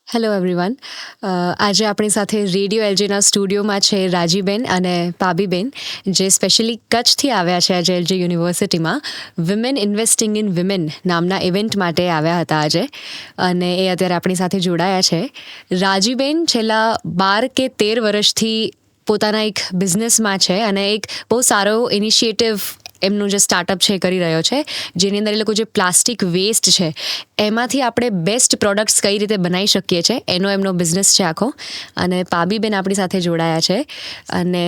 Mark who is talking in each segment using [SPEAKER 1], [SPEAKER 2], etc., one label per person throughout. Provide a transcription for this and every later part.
[SPEAKER 1] Hello everyone. આજે આપણી સાથે રેડિયો એલજીના સ્ટુડિયોમાં છે રાજીબેન અને પાબીબેન, જે સ્પેશિયલી કચ્છથી આવ્યા છે આજે એલજી યુનિવર્સિટીમાં વિમેન ઇન્વેસ્ટિંગ ઇન વિમેન નામના ઇવેન્ટ માટે આવ્યા હતા આજે, અને એ અત્યારે આપણી સાથે જોડાયા છે. રાજીબેન છેલ્લા 12 કે 13 વર્ષથી પોતાના એક બિઝનેસમાં છે અને એક બહુ સારો ઇનિશિયેટિવ એમનું જે સ્ટાર્ટઅપ છે એ કરી રહ્યો છે, જેની અંદર એ લોકો જે પ્લાસ્ટિક વેસ્ટ છે એમાંથી આપણે બેસ્ટ પ્રોડક્ટ્સ કઈ રીતે બનાવી શકીએ છીએ એનો એમનો બિઝનેસ છે આખો. અને પાબીબેન આપણી સાથે જોડાયા છે અને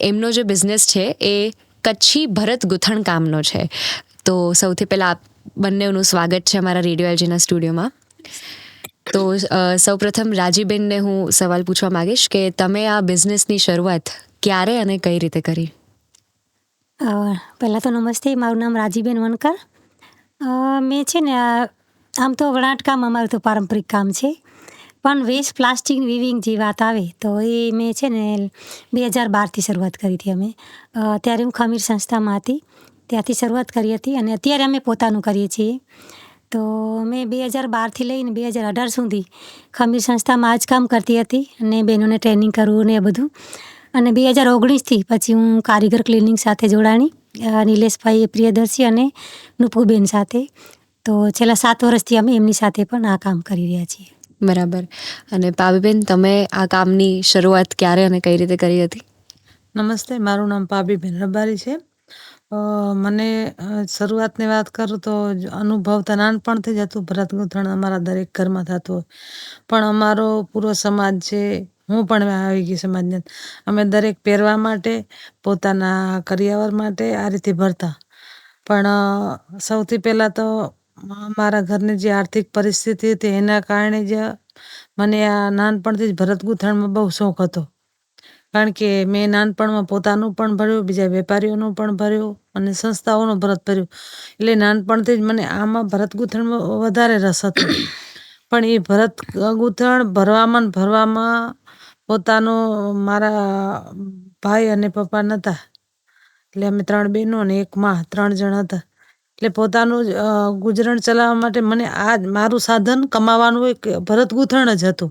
[SPEAKER 1] એમનો જે બિઝનેસ છે એ કચ્છી ભરત ગૂંથણ કામનો છે. તો સૌથી પહેલાં બંનેનું સ્વાગત છે અમારા રેડિયો એલજીના સ્ટુડિયોમાં. તો સૌપ્રથમ રાજીબેનને હું સવાલ પૂછવા માગીશ કે તમે આ બિઝનેસની શરૂઆત ક્યારે અને કઈ રીતે કરી?
[SPEAKER 2] પહેલાં તો નમસ્તે, મારું નામ રાજીબેન વનકર. મેં છે ને આમ તો વણાટ કામ અમારું તો પારંપરિક કામ છે, પણ વેસ્ટ પ્લાસ્ટિક વિવિંગ જે વાત આવે તો એ મેં છે ને 2012થી શરૂઆત કરી હતી. અમે ત્યારે હું ખમીર સંસ્થામાં હતી, ત્યાંથી શરૂઆત કરી હતી અને અત્યારે અમે પોતાનું કરીએ છીએ. તો મેં 2012થી લઈને 2018 સુધી ખમીર સંસ્થામાં આ જ કામ કરતી હતી અને બહેનોને ટ્રેનિંગ કરવું ને એ બધું. અને 2019થી પછી હું કારીગર ક્લિનિક સાથે જોડાણી, નિલેશભાઈ પ્રિયદર્શી અને નુપુબેન સાથે. તો છેલ્લા 7 વર્ષથી અમે એમની સાથે પણ આ કામ કરી રહ્યા છીએ.
[SPEAKER 1] બરાબર. અને પાબીબેન, તમે આ કામની શરૂઆત ક્યારે અને કઈ રીતે કરી હતી?
[SPEAKER 3] નમસ્તે, મારું નામ પાબીબેન રબારી છે. મને શરૂઆતની વાત કરું તો અનુભવ તો નાનપણથી જ હતું. ભરત ગૂંથણ અમારા દરેક ઘરમાં થતું હોય, પણ અમારો પૂરો સમાજ છે, હું પણ આવી ગઈ સમાજને, અમે દરેક પહેરવા માટે, પોતાના કરિયાવર માટે આ રીતે ભરતા. પણ સૌથી પહેલાં તો મારા ઘરની જે આર્થિક પરિસ્થિતિ હતી એના કારણે જ મને આ નાનપણથી જ ભરત ગૂંથણમાં બહુ શોખ હતો. કારણ કે મેં નાનપણમાં પોતાનું પણ ભર્યું, બીજા વેપારીઓનું પણ ભર્યું અને સંસ્થાઓનું ભરત ભર્યું. એટલે નાનપણથી જ મને આમાં ભરત ગૂંથણમાં વધારે રસ હતો. પણ એ ભરત ગૂંથણ ભરવામાં પોતાનું, મારા ભાઈ અને પપ્પા નહોતા, એટલે અમે 3 બહેનો અને 1 માં 3 જણ હતા. એટલે પોતાનું ગુજરાન ચલાવવા માટે મને આ મારું સાધન કમાવાનું એક ભરત ગૂંથણ જ હતું.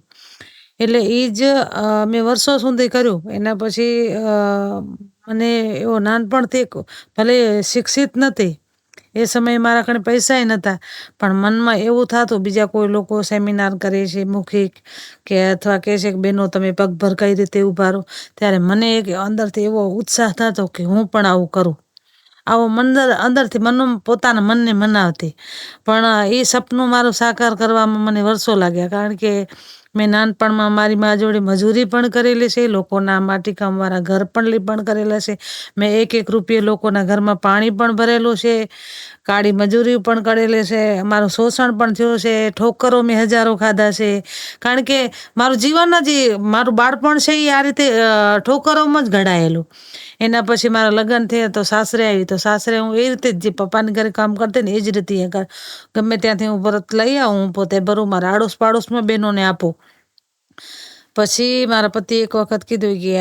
[SPEAKER 3] એટલે એ જ મેં વર્ષો સુધી કર્યું. એના પછી મને એવો નાનપણથી, ભલે શિક્ષિત નથી, એ સમયે મારા કણે પૈસાય નહોતા, પણ મનમાં એવું થતું, બીજા કોઈ લોકો સેમિનાર કરે છે મૌખિક કે અથવા કહે છે કે બહેનો તમે પગભર કઈ રીતે ઊભા રહો, ત્યારે મને એક અંદરથી એવો ઉત્સાહ થતો કે હું પણ આવું કરું. આવો અંદરથી પોતાના મનને મનાવતી. પણ એ સપનું મારું સાકાર કરવામાં મને વર્ષો લાગ્યા. કારણ કે મેં નાનપણમાં મારી મા જોડે મજૂરી પણ કરેલી છે, લોકોના માટીકામવાળા ઘર પણ લીપણ કરેલા છે. મેં 1 રૂપિયો લોકોના ઘરમાં પાણી પણ ભરેલું છે, કાળી મજૂરી પણ કરેલી છે, મારું શોષણ પણ થયું છે, ઠોકરો મેં હજારો ખાધા છે. કારણ કે મારું જીવન જ, મારું બાળપણ છે એ આ રીતે ઠોકરોમાં જ ઘડાયેલું. એના પછી મારા લગ્ન થયા તો સાસરે આવી, તો સાસરે હું એ રીતે જ જે પપ્પાની ઘરે કામ કરતી ને એ જ રીતે ગમે ત્યાંથી હું ભરત લઈ આવું, હું પોતે ભરું, મારા આડોશ પાડોશમાં બહેનોને આપું. પછી મારા પતિ એક વખત કીધું કે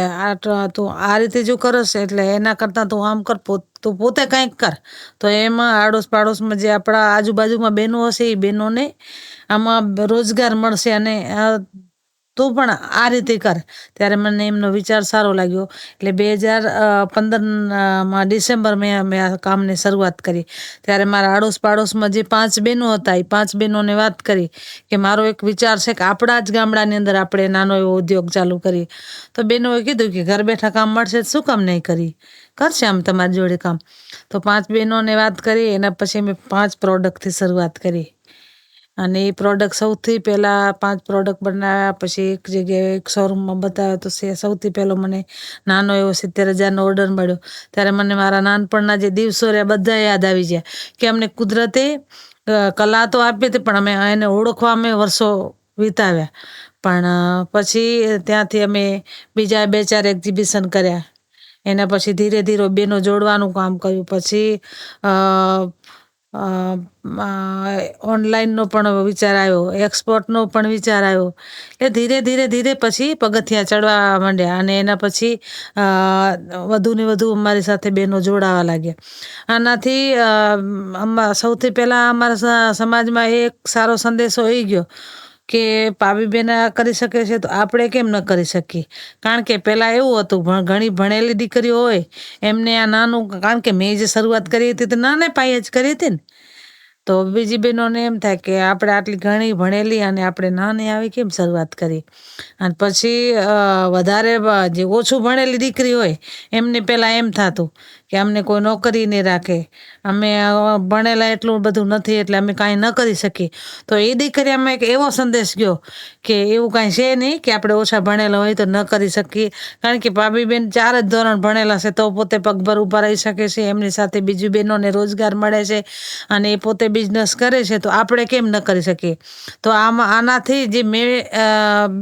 [SPEAKER 3] તું આ રીતે જો કરશ એટલે એના કરતાં તું આમ કર, તું પોતે કંઈક કર. તો એમાં આડોશ પાડોશમાં જે આપણા આજુબાજુમાં બહેનો હશે એ બહેનોને આમાં રોજગાર મળશે અને તું પણ આ રીતે કર. ત્યારે મને એમનો વિચાર સારો લાગ્યો. એટલે 2015 ડિસેમ્બર મેં આ કામની શરૂઆત કરી. ત્યારે મારા આડોશ પાડોશમાં જે 5 બહેનો હતા એ 5 બહેનોને વાત કરી કે મારો એક વિચાર છે કે આપણા જ ગામડાની અંદર આપણે નાનો એવો ઉદ્યોગ ચાલુ કરીએ. તો બહેનોએ કીધું કે ઘર બેઠા કામ મળશે, શું કામ નહીં કરી, કરશે આમ તમારી જોડે કામ. તો 5 બહેનોને વાત કરી. એના પછી મેં 5 પ્રોડક્ટથી શરૂઆત કરી અને એ પ્રોડક્ટ સૌથી પહેલાં 5 પ્રોડક્ટ બનાવ્યા. પછી એક જગ્યાએ એક શોરૂમમાં બતાવ્યો તો સૌથી પહેલો મને નાનો એવો 70,000નો ઓર્ડર મળ્યો. ત્યારે મને મારા નાનપણના જે દિવસો રહ્યા બધા યાદ આવી ગયા કે અમને કુદરતે કલા તો આપી હતી, પણ અમે એને ઓળખવા અમે વર્ષો વિતાવ્યા. પણ પછી ત્યાંથી અમે બીજા 2-4 એક્ઝિબિશન કર્યા. એના પછી ધીરે ધીરે બહેનો જોડવાનું કામ કર્યું. પછી ઓનલાઈનનો પણ વિચાર આવ્યો, એક્સપોર્ટનો પણ વિચાર આવ્યો. એટલે ધીરે ધીરે પછી પગથિયાં ચડવા માંડ્યા અને એના પછી વધુ ને વધુ અમારી સાથે બહેનો જોડાવા લાગ્યા. આનાથી સૌથી પહેલાં અમારા સમાજમાં એક સારો સંદેશો એ ગયો કે પાબીબેન આ કરી શકે છે તો આપણે કેમ ન કરી શકીએ. કારણ કે પહેલાં એવું હતું, ઘણી ભણેલી દીકરીઓ હોય એમને આ નાનું, કારણ કે મેં જે શરૂઆત કરી હતી તો નાને પાયે જ કરી હતી ને, તો બીજી બહેનોને એમ થાય કે આપણે આટલી ઘણી ભણેલી અને આપણે નાની આવી કેમ શરૂઆત કરી. અને પછી વધારે જે ઓછું ભણેલી દીકરી હોય એમને પહેલાં એમ થતું કે અમને કોઈ નોકરી નહીં રાખે, અમે ભણેલા એટલું બધું નથી એટલે અમે કાંઈ ન કરી શકીએ. તો એ દીકરીઓમાં એક એવો સંદેશ ગયો કે એવું કાંઈ છે નહીં કે આપણે ઓછા ભણેલા હોય તો ન કરી શકીએ. કારણ કે ભાભીબેન 4 જ ધોરણ ભણેલા છે તો પોતે પગભર ઊભા રહી શકે છે, એમની સાથે બીજી બહેનોને રોજગાર મળે છે અને એ પોતે બિઝનેસ કરે છે, તો આપણે કેમ ન કરી શકીએ. તો આનાથી જે મેં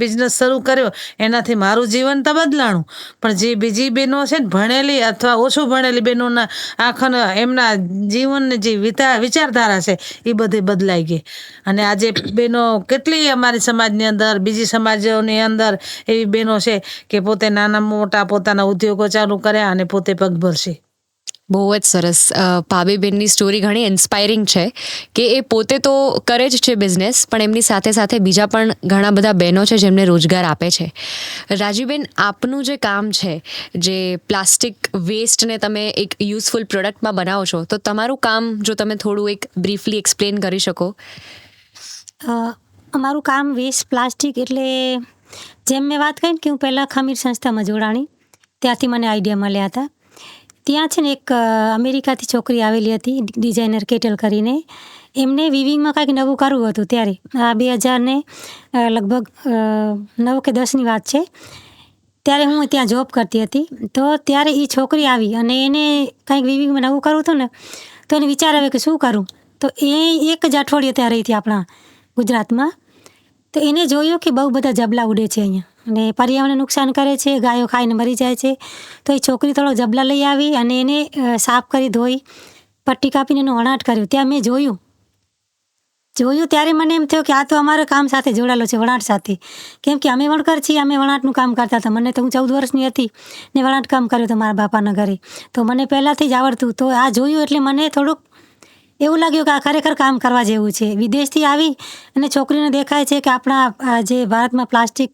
[SPEAKER 3] બિઝનેસ શરૂ કર્યો એનાથી મારું જીવન તો બદલાણું, પણ જે બીજી બહેનો છે ને ભણેલી અથવા ઓછું ભણેલી બહેનોના આખા એમના જીવનની જે વિચારધારા છે એ બધી બદલાઈ ગઈ. અને આજે બહેનો કેટલી અમારી સમાજની અંદર, બીજી સમાજોની અંદર એવી બહેનો છે કે પોતે નાના મોટા પોતાના ઉદ્યોગો ચાલુ કર્યા અને પોતે પગભર છે.
[SPEAKER 1] બહુ જ સરસ. ભાભીબેનની સ્ટોરી ઘણી ઇન્સ્પાયરિંગ છે કે એ પોતે તો કરે જ છે બિઝનેસ, પણ એમની સાથે સાથે બીજા પણ ઘણા બધા બહેનો છે જેમને રોજગાર આપે છે. રાજીબેન, આપનું જે કામ છે, જે પ્લાસ્ટિક વેસ્ટને તમે એક યુઝફુલ પ્રોડક્ટમાં બનાવો છો, તો તમારું કામ જો તમે થોડું એક બ્રીફલી એક્સપ્લેન કરી શકો.
[SPEAKER 2] અમારું કામ વેસ્ટ પ્લાસ્ટિક એટલે જેમ મેં વાત કરી કે હું પહેલાં ખમીર સંસ્થામાં જોડાણી, ત્યાંથી મને આઈડિયા મળ્યા હતા. ત્યાં છે ને એક અમેરિકાથી છોકરી આવેલી હતી, ડિઝાઇનર કેટલ કરીને. એમને વિવિંગમાં કાંઈક નવું કરવું હતું. ત્યારે આ 2000 લગભગ 9 કે 10ની વાત છે. ત્યારે હું ત્યાં જોબ કરતી હતી. તો ત્યારે એ છોકરી આવી અને એને કાંઈક વિવિંગમાં નવું કરવું હતું ને, તો એને વિચાર આવ્યો કે શું કરું. તો એ એક જ અઠવાડિયે ત્યાં રહી હતી આપણા ગુજરાતમાં. તો એને જોયું કે બહુ બધા જબલા ઉડે છે અહીંયા અને પર્યાવરણને નુકસાન કરે છે, ગાયો ખાઈને મરી જાય છે. તો એ છોકરી થોડો જબલા લઈ આવી અને એને સાફ કરી, ધોઈ, પટ્ટી કાપીને એનો વણાટ કર્યો. ત્યાં મેં જોયું ત્યારે મને એમ થયું કે આ તો અમારા કામ સાથે જોડાયેલો છે, વણાટ સાથે. કેમ કે અમે વણકર છીએ, અમે વણાટનું કામ કરતા હતા. મને તો હું 14 વર્ષની હતી ને વણાટ કામ કર્યું હતું મારા બાપાના ઘરે, તો મને પહેલાંથી જ આવડતું. તો આ જોયું એટલે મને થોડુંક એવું લાગ્યું કે આ ખરેખર કામ કરવા જેવું છે. વિદેશથી આવી અને છોકરીને દેખાય છે કે આપણા જે ભારતમાં પ્લાસ્ટિક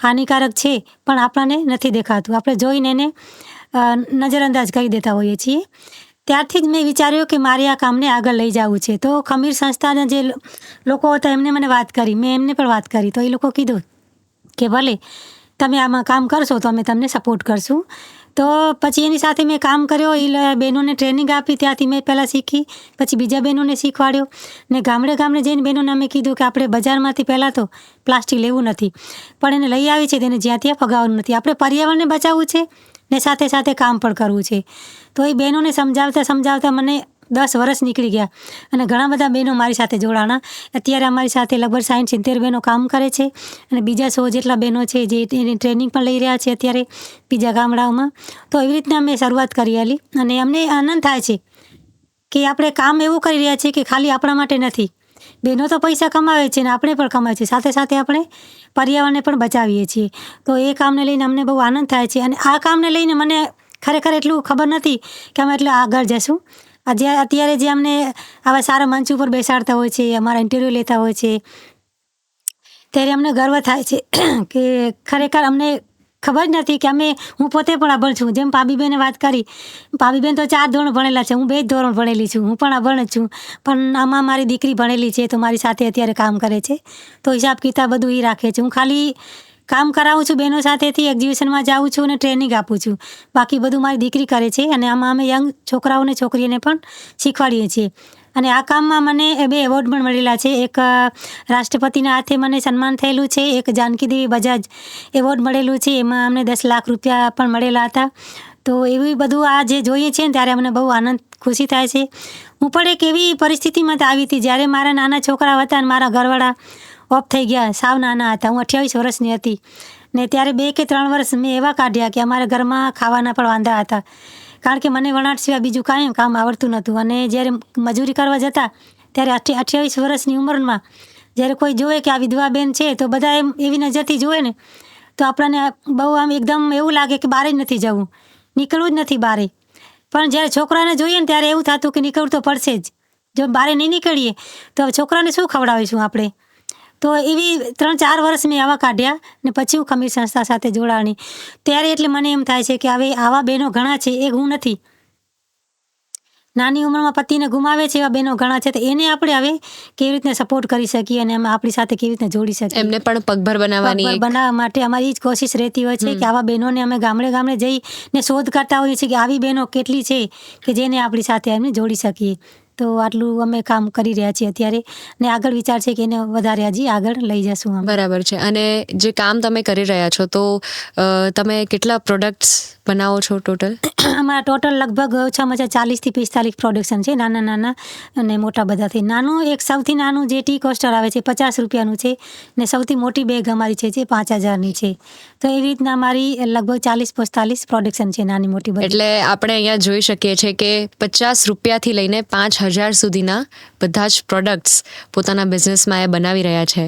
[SPEAKER 2] હાનિકારક છે પણ આપણને નથી દેખાતું, આપણે જોઈને એને નજરઅંદાજ કરી દેતા હોઈએ છીએ. ત્યારથી જ મેં વિચાર્યું કે મારે આ કામને આગળ લઈ જવું છે. તો ખમીર સંસ્થાના જે લોકો હતા એમને મને વાત કરી, મેં એમને પણ વાત કરી. તો એ લોકો કીધું કે ભલે તમે આમાં કામ કરશો તો અમે તમને સપોર્ટ કરશું. તો પછી એની સાથે મેં કામ કર્યો, એ બહેનોને ટ્રેનિંગ આપી. ત્યાંથી મેં પહેલાં શીખી, પછી બીજા બહેનોને શીખવાડ્યો ને ગામડે જઈને બહેનોને અમે કીધું કે આપણે બજારમાંથી પહેલાં તો પ્લાસ્ટિક લેવું નથી, પણ એને લઈ આવી છે તેને જ્યાં ત્યાં ફગાવવાનું નથી. આપણે પર્યાવરણને બચાવવું છે ને સાથે સાથે કામ પણ કરવું છે. તો એ બહેનોને સમજાવતા મને 10 વર્ષ નીકળી ગયા અને ઘણા બધા બહેનો મારી સાથે જોડાણા. અત્યારે અમારી સાથે લગભગ 60-70 બહેનો કામ કરે છે અને બીજા 100 જેટલા બહેનો છે જે એની ટ્રેનિંગ પણ લઈ રહ્યા છે અત્યારે બીજા ગામડાઓમાં. તો એવી રીતના અમે શરૂઆત કરી આલી અને અમને આનંદ થાય છે કે આપણે કામ એવું કરી રહ્યા છીએ કે ખાલી આપણા માટે નથી. બહેનો તો પૈસા કમાવે છે ને આપણે પણ કમાવે છે, સાથે સાથે આપણે પર્યાવરણને પણ બચાવીએ છીએ. તો એ કામને લઈને અમને બહુ આનંદ થાય છે. અને આ કામને લઈને મને ખરેખર એટલું ખબર નથી કે અમે એટલે આગળ જશું. અત્યારે જે અમને આવા સારા મંચ ઉપર બેસાડતા હોય છે, અમારા ઇન્ટરવ્યૂ લેતા હોય છે, ત્યારે અમને ગર્વ થાય છે કે ખરેખર અમને ખબર જ નથી કે હું પોતે પણ અભણ છું. જેમ પાબીબેને વાત કરી, પાબીબેન તો 4 ધોરણ ભણેલા છે, હું 2 જ ધોરણ ભણેલી છું. હું પણ અભણ જ છું, પણ આમાં મારી દીકરી ભણેલી છે તો મારી સાથે અત્યારે કામ કરે છે. તો હિસાબ કિતાબ બધું એ રાખે છે. હું ખાલી કામ કરાવું છું બહેનો સાથેથી, એક્ઝિબિશનમાં જાઉં છું અને ટ્રેનિંગ આપું છું. બાકી બધું મારી દીકરી કરે છે અને આમાં અમે યંગ છોકરાઓને છોકરીઓને પણ શીખવાડીએ છીએ. અને આ કામમાં મને 2 એવોર્ડ પણ મળેલા છે. એક રાષ્ટ્રપતિના હાથે મને સન્માન થયેલું છે, એક જાનકીદેવી બજાજ એવોર્ડ મળેલું છે, એમાં અમને 10 લાખ રૂપિયા પણ મળેલા હતા. તો એવી બધું આ જે જોઈએ છે ને ત્યારે અમને બહુ આનંદ, ખુશી થાય છે. હું પણ એક એવી પરિસ્થિતિમાં આવી હતી જ્યારે મારા નાના છોકરા હતા અને મારા ઘરવાળા ઓફ થઈ ગયા, સાવ નાના હતા. હું 28 વર્ષની હતી ને ત્યારે 2 કે 3 વર્ષ મેં એવા કાઢ્યા કે અમારા ઘરમાં ખાવાના પણ વાંધા હતા. કારણ કે મને વણાટ સિવાય બીજું કાંઈ કામ આવડતું નહોતું. અને જ્યારે મજૂરી કરવા જતા ત્યારે 28 વર્ષની ઉંમરમાં જ્યારે કોઈ જોવે કે આ વિધવા બેન છે તો બધા એમ એવી નજરથી જોવે ને તો આપણને બહુ આમ એકદમ એવું લાગે કે બહાર જ નથી જવું, નીકળવું જ નથી બહાર. પણ જ્યારે છોકરાને જોઈએ ને ત્યારે એવું થતું કે નીકળવું તો પડશે જ. જો બહાર નહીં નીકળીએ તો છોકરાને શું ખવડાવીશું આપણે. તો એવી 3-4 વર્ષ મેં આવા કાઢ્યા ને પછી હું ખમીર સંસ્થા સાથે જોડાણી. ત્યારે એટલે મને એમ થાય છે કે હવે આવા બહેનો ઘણા છે, એક હું નથી. નાની ઉંમરમાં પતિને ગુમાવે છે એવા બહેનો ઘણા છે, તો એને આપણે હવે કેવી રીતના સપોર્ટ કરી શકીએ અને અમે આપણી સાથે કેવી રીતના જોડી શકીએ.
[SPEAKER 1] એમને પણ પગભર બનાવવાની
[SPEAKER 2] પગભર બનાવવા માટે અમારી જ કોશિશ રહેતી હોય છે કે આવા બહેનોને અમે ગામડે જઈને શોધ કરતા હોઈએ છીએ કે આવી બહેનો કેટલી છે કે જેને આપણી સાથે એમને જોડી શકીએ. તો આટલું અમે કામ કરી રહ્યા છીએ અત્યારે, ને આગળ વિચાર છે કે એને વધારે હજી આગળ લઈ જશું અમે.
[SPEAKER 1] બરાબર છે. અને જે કામ તમે કરી રહ્યા છો તો તમે કેટલા પ્રોડક્ટ્સ બનાવો છો ટોટલ?
[SPEAKER 2] અમારા ટોટલ લગભગ ઓછામાં ઓછા 40 થી 45 પ્રોડક્શન છે, નાના અને મોટા બધાથી. નાનું એક સૌથી નાનું જે ટી કોસ્ટર આવે છે 50 રૂપિયાનું છે, ને સૌથી મોટી બેગ અમારી છે જે 5000ની છે. તો એવી રીતના અમારી લગભગ 40-45 પ્રોડક્શન છે, નાની મોટી બધી.
[SPEAKER 1] એટલે આપણે અહીંયા જોઈ શકીએ છીએ કે 50 રૂપિયાથી લઈને 5000 સુધીના બધા જ પ્રોડક્ટ્સ પોતાના બિઝનેસમાં એ બનાવી રહ્યા છે.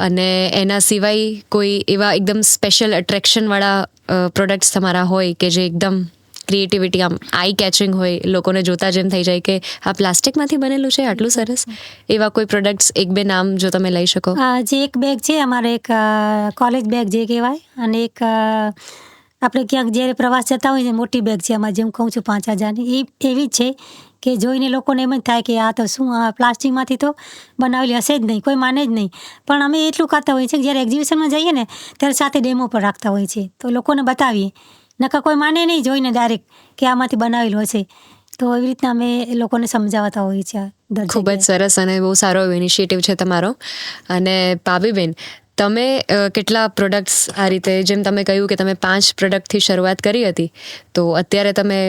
[SPEAKER 1] અને એના સિવાય કોઈ એવા એકદમ સ્પેશિયલ એટ્રેક્શનવાળા પ્રોડક્ટ્સ તમારા હોય કે જે એકદમ ક્રિએટિવિટી આમ આઈ કેચિંગ હોય, લોકોને જોતા જ એમ થઈ જાય કે આ પ્લાસ્ટિકમાંથી બનેલું છે, આટલું સરસ, એવા કોઈ પ્રોડક્ટ્સ 1-2 નામ જો તમે લઈ શકો?
[SPEAKER 2] જે એક બેગ છે અમારે, એક કોલેજ બેગ જે કહેવાય, અને એક આપણે ક્યાંક જ્યારે પ્રવાસ જતા હોય ને મોટી બેગ છે અમારે, જેમ કહું છું 5000ની, એ એવી જ છે કે જોઈને લોકોને એમ જ થાય કે આ તો શું, આ પ્લાસ્ટિકમાંથી તો બનાવેલી હશે જ નહીં, કોઈ માને જ નહીં. પણ અમે એટલું કરતા હોઈએ છીએ કે જ્યારે એક્ઝિબિશનમાં જઈએ ને ત્યારે સાથે ડેમો પર રાખતા હોઈએ છીએ, તો લોકોને બતાવીએ. નકર કોઈ માને નહીં જોઈને ડાયરેક્ટ કે આમાંથી બનાવેલું હશે. તો એવી રીતના અમે લોકોને સમજાવતા હોઈએ છીએ.
[SPEAKER 1] ખૂબ જ સરસ અને બહુ સારો ઇનિશિયેટિવ છે તમારો. અને પાબીબેન, તમે કેટલા પ્રોડક્ટ્સ આ રીતે, જેમ તમે કહ્યું કે તમે 5 પ્રોડક્ટથી શરૂઆત કરી હતી, તો અત્યારે તમે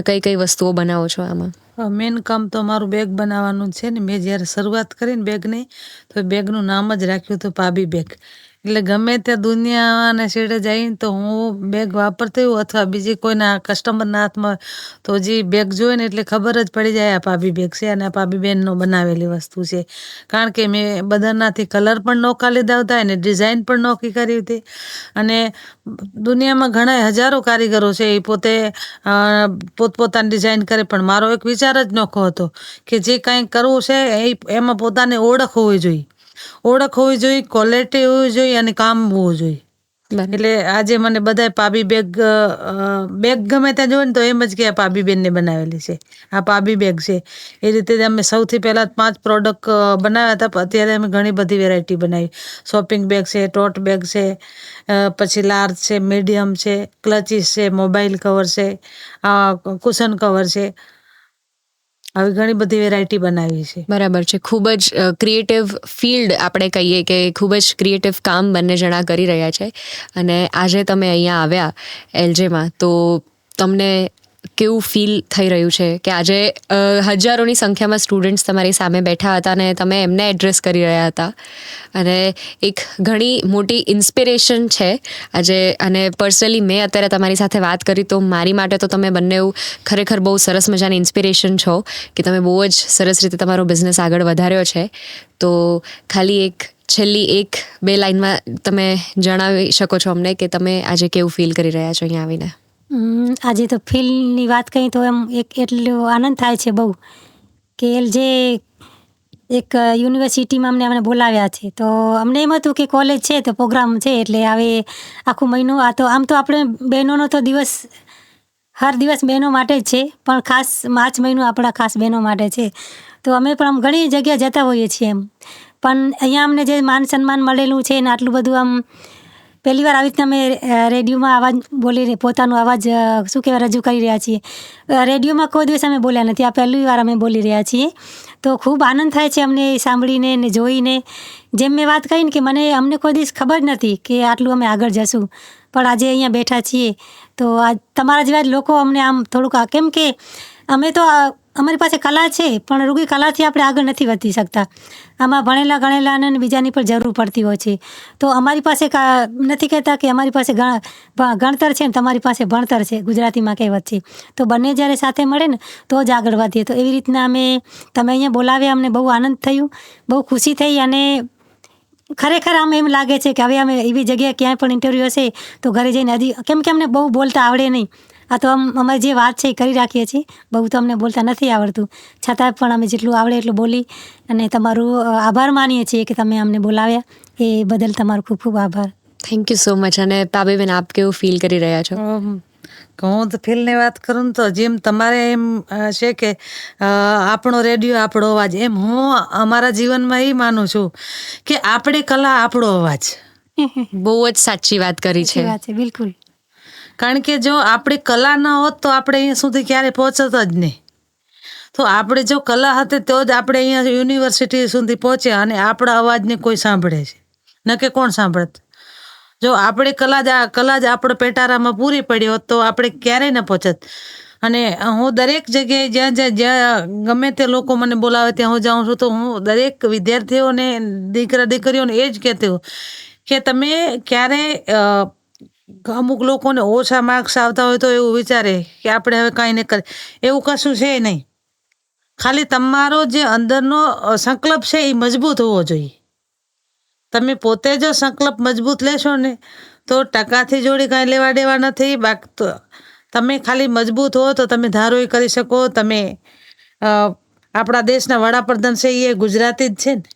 [SPEAKER 1] કઈ વસ્તુઓ બનાવો છો આમાં?
[SPEAKER 3] મેન કામ તો અમારું બેગ બનાવવાનું છે ને. મેં જ્યારે શરૂઆત કરીને બેગની, તો બેગનું નામ જ રાખ્યું હતું પાબી બેગ. એટલે ગમે ત્યાં દુનિયાના છેડે જઈને તો હું બેગ વાપરતી હોઉં અથવા બીજી કોઈના કસ્ટમરના હાથમાં, તો જે બેગ જોઈને એટલે ખબર જ પડી જાય આ પાબી બેગ છે અને આ પાબી બેનનો બનાવેલી વસ્તુ છે. કારણ કે મેં બધાનાથી કલર પણ નોખા લીધા હતા અને ડિઝાઇન પણ નોખી કરી હતી. અને દુનિયામાં ઘણા હજારો કારીગરો છે, એ પોતે પોતપોતાની ડિઝાઇન કરે, પણ મારો એક વિચાર જ નોખો હતો કે જે કાંઈ કરવું છે એમાં પોતાની ઓળખ હોવી જોઈએ, ક્વોલિટી હોવી જોઈએ અને કામ હોવું જોઈએ. એટલે આજે મને બધાય પાબી બેગ ગમે ત્યાં જોવે ને તો એમ જ કે આ પાબી બેનને બનાવેલી છે, આ પાબી બેગ છે. એ રીતે અમે સૌથી પહેલાં 5 પ્રોડક્ટ બનાવ્યા હતા. અત્યારે અમે ઘણી બધી વેરાયટી બનાવી. શોપિંગ બેગ છે, ટોટ બેગ છે, પછી લાર્જ છે, મીડિયમ છે, ક્લચીસ છે, મોબાઈલ કવર છે, કુશન કવર છે, આવી ઘણી બધી વેરાયટી બનાવી છે.
[SPEAKER 1] બરાબર છે. ખૂબ જ ક્રિએટિવ ફિલ્ડ આપણે કહીએ કે ખૂબ જ ક્રિએટિવ કામ બંને જણા કરી રહ્યા છે. અને આજે તમે અહીંયા આવ્યા એલજેમાં, તો તમને કેવું ફીલ થઈ રહ્યું છે કે આજે હજારોની સંખ્યામાં સ્ટુડન્ટ્સ તમારી સામે બેઠા હતા અને તમે એમને એડ્રેસ કરી રહ્યા હતા, અને એક ઘણી મોટી ઇન્સ્પિરેશન છે આજે. અને પર્સનલી મેં અત્યારે તમારી સાથે વાત કરી તો મારી માટે તો તમે બંને ખરેખર બહુ સરસ મજાની ઇન્સ્પિરેશન છો કે તમે બહુ જ સરસ રીતે તમારો બિઝનેસ આગળ વધાર્યો છે. તો ખાલી છેલ્લી 1-2 લાઇનમાં તમે જણાવી શકો છો અમને કે તમે આજે કેવું ફીલ કરી રહ્યા છો અહીંયા આવીને?
[SPEAKER 2] આજે તો ફીલની વાત કહી તો એમ એટલો આનંદ થાય છે બહુ, કે જે એક યુનિવર્સિટીમાં અમને બોલાવ્યા છે. તો અમને એમ હતું કે કોલેજ છે તો પ્રોગ્રામ છે, એટલે હવે આખું મહિનો આ તો આમ તો આપણે બહેનોનો તો દિવસ હર દિવસ બહેનો માટે જ છે, પણ ખાસ માર્ચ મહિનો આપણા ખાસ બહેનો માટે છે. તો અમે પણ આમ ઘણી જગ્યા જતા હોઈએ છીએ એમ, પણ અહીંયા અમને જે માન સન્માન મળેલું છે ને આટલું બધું, આમ પહેલી વાર આવી રીતના અમે રેડિયોમાં અવાજ બોલીને પોતાનો અવાજ શું કહેવાય રજૂ કરી રહ્યા છીએ. રેડિયોમાં કોઈ દિવસ અમે બોલ્યા નથી, આ પહેલી વાર અમે બોલી રહ્યા છીએ. તો ખૂબ આનંદ થાય છે અમને સાંભળીને ને જોઈને. જેમ મેં વાત કરી ને કે અમને કોઈ દિવસ ખબર નથી કે આટલું અમે આગળ જશું, પણ આજે અહીંયા બેઠા છીએ તો આ તમારા જેવા જ લોકો અમને આમ થોડુંક, કેમ કે અમે તો અમારી પાસે કલા છે, પણ રૂગી કલાથી આપણે આગળ નથી વધી શકતા. આમાં ભણેલા ગણેલા અને બીજાની પણ જરૂર પડતી હોય છે. તો અમારી પાસે નથી કહેતા કે અમારી પાસે ગણતર છે ને તમારી પાસે ભણતર છે, ગુજરાતીમાં કહેવત છે. તો બંને જ્યારે સાથે મળે ને તો જ આગળ વધીએ. તો એવી રીતના તમે અહીંયા બોલાવ્યા, અમને બહુ આનંદ થયું, બહુ ખુશી થઈ. અને ખરેખર આમ એમ લાગે છે કે હવે અમે એવી જગ્યાએ ક્યાંય પણ ઇન્ટરવ્યૂ હશે તો ઘરે જઈને હજી, કેમ કે અમને બહુ બોલતા આવડે નહીં, આ તો અમારી જે વાત છે એ કરી રાખીએ છીએ. બહુ તો અમને બોલતા નથી આવડતું, છતાં પણ અમે જેટલું આવડે એટલું બોલી અને તમારું આભાર માનીએ છીએ કે તમે અમને બોલાવ્યા. એ બદલ તમારો ખૂબ ખૂબ આભાર.
[SPEAKER 1] Thank you so much. અને પાબીબેન, આપ કેવું ફીલ કરી રહ્યા છો?
[SPEAKER 3] હું તો ફિલ્ડની વાત કરું ને તો જેમ તમારે એમ છે કે આપણો રેડિયો આપણો અવાજ, એમ હું અમારા જીવનમાં એ માનું છું કે આપણી કલા આપણો અવાજ.
[SPEAKER 1] બહુ જ સાચી વાત કરી છે.
[SPEAKER 2] સાચી વાત છે, બિલકુલ.
[SPEAKER 3] કારણ કે જો આપણી કલા ન હોત તો આપણે અહીંયા સુધી ક્યારે પહોંચત જ નહીં. તો આપણે જો કલા હતી તો જ આપણે અહીંયા યુનિવર્સિટી સુધી પહોંચ્યા અને આપણા અવાજને કોઈ સાંભળે છે, ન કે કોણ સાંભળત. જો આપણે કલા જ આપણે પેટારામાં પૂરી પડી હોત તો આપણે ક્યારેય ન પહોંચત. અને હું દરેક જગ્યાએ જ્યાં ગમે તે લોકો મને બોલાવે ત્યાં હું જાઉં છું તો હું દરેક વિદ્યાર્થીઓને, દીકરા દીકરીઓને એ જ કહેતી હોઉં કે તમે ક્યારે અમુક લોકોને ઓછા માર્ક્સ આવતા હોય તો એવું વિચારે કે આપણે હવે કાંઈ નહીં કરે, એવું કશું છે નહીં. ખાલી તમારો જે અંદરનો સંકલ્પ છે એ મજબૂત હોવો જોઈએ. તમે પોતે જો સંકલ્પ મજબૂત લેશો ને તો ટકાથી જોડી કાંઈ લેવા દેવા નથી. બાકી તો તમે ખાલી મજબૂત હો તો તમે ધારો એ કરી શકો. તમે આપણા દેશના વડાપ્રધાન છે એ ગુજરાતી જ છે ને.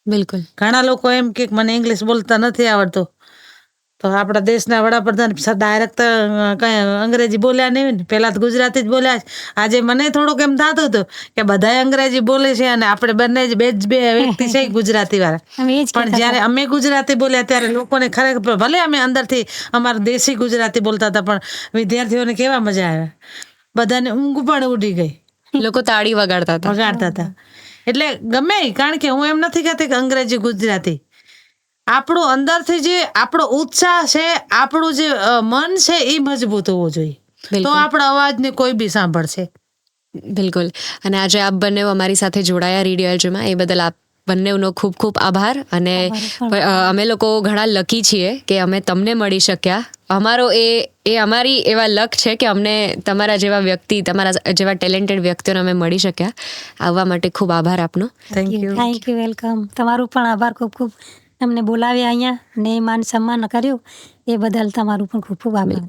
[SPEAKER 1] બિલકુલ.
[SPEAKER 3] ઘણા લોકો એમ કે મને ઇંગ્લિશ બોલતા નથી આવડતું, તો આપણા દેશના વડાપ્રધાન ડાયરેક્ટ કઈ અંગ્રેજી બોલ્યા નહીં ને, પહેલા તો ગુજરાતી જ બોલ્યા. આજે મને થોડુંક એમ થતું હતું કે બધા અંગ્રેજી બોલે છે અને આપણે બંને જ બે વ્યક્તિ છે ગુજરાતી વાળા. પણ જ્યારે અમે ગુજરાતી બોલ્યા ત્યારે લોકોને ખરેખર, ભલે અમે અંદરથી અમારું દેશી ગુજરાતી બોલતા હતા, પણ વિદ્યાર્થીઓને કેવા મજા આવ્યા, બધાને ઊંઘ પણ ઉડી ગઈ.
[SPEAKER 1] લોકો તાળી વગાડતા
[SPEAKER 3] હતા. એટલે ગમે, કારણ કે હું એમ નથી કહેતી કે અંગ્રેજી ગુજરાતી, આપણું અંદરથી જે આપણો ઉત્સાહ છે, આપણું જે મન છે એ મજબૂત હોવું જોઈએ, તો આપણા અવાજને કોઈ બી સાંભળશે.
[SPEAKER 1] બિલકુલ. અને આજે આપ બંને અમારી સાથે જોડાયા રેડિયો એલજીમાં, એ બદલ આપ બંનેનો ખૂબ ખૂબ આભાર. અને અમે લોકો ઘણા લકી છીએ કે અમે તમને મળી શક્યા. અમારો એ અમારી એવા લક છે કે અમને તમારા જેવા વ્યક્તિ, તમારા જેવા ટેલેન્ટેડ વ્યક્તિઓને અમે મળી શક્યા. આવવા માટે ખૂબ આભાર આપનો.
[SPEAKER 3] Thank you.
[SPEAKER 2] Thank you, welcome. તમારું પણ આભાર, ખૂબ ખૂબ. અમને બોલાવ્યા અહીંયા ને માન સન્માન કર્યું એ બદલ તમારું પણ ખૂબ ખૂબ આભાર.